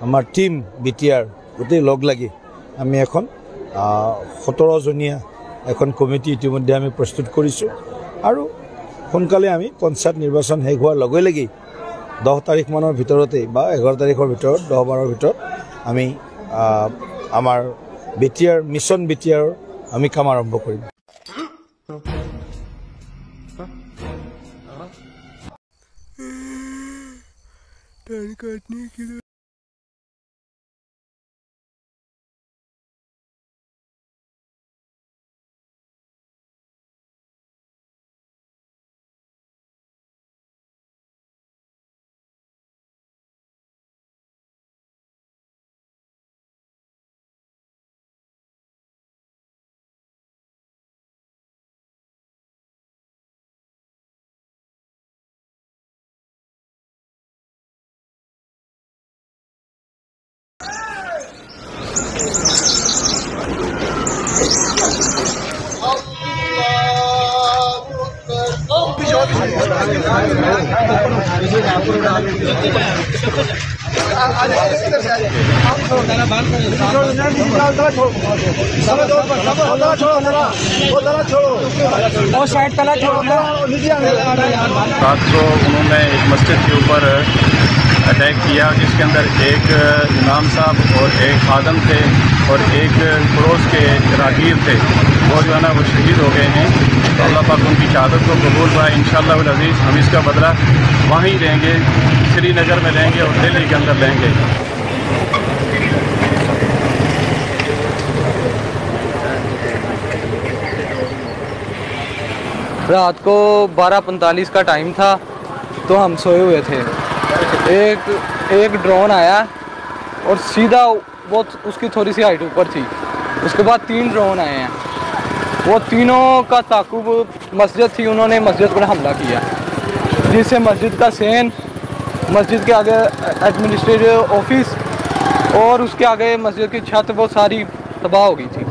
আমাৰ team BTR গোটেই log লাগি আমি এখন 17 জনীয়া এখন কমিটি ইতিমধ্যে আমি প্ৰস্তুত কৰিছোঁ আৰু সোনকালে আমি পঞ্চায়ত নিৰ্বাচন শেষ হোৱাৰ লগে লগেই 10 তাৰিখ মানৰ ভিতৰতে বা 11 তাৰিখৰ ভিতৰত 10-12ৰ ভিতৰত আমি আমাৰ BTR মিছন BTR আমি কাম আৰম্ভ কৰিম। रात को उन्होंने एक मस्जिद के ऊपर अटैक किया जिसके अंदर एक इमाम साहब और एक खादम थे और एक पड़ोस के राहगीर थे, वो जो है ना वो शहीद हो गए हैं। तो अल्लाह पाक उनकी शहादत को कबूल पाए। इंशाअल्लाह अज़ीज़ हम इसका बदला वहीं लेंगे, श्रीनगर में लेंगे और दिल्ली के अंदर लेंगे। रात को 12:45 का टाइम था तो हम सोए हुए थे। एक ड्रोन आया और सीधा वो उसकी थोड़ी सी हाइट ऊपर थी। उसके बाद 3 ड्रोन आए हैं, वो तीनों का ताक़ुब मस्जिद थी, उन्होंने मस्जिद पर हमला किया जिससे मस्जिद का सेन, मस्जिद के आगे एडमिनिस्ट्रेटिव ऑफिस और उसके आगे मस्जिद की छत वो सारी तबाह हो गई थी।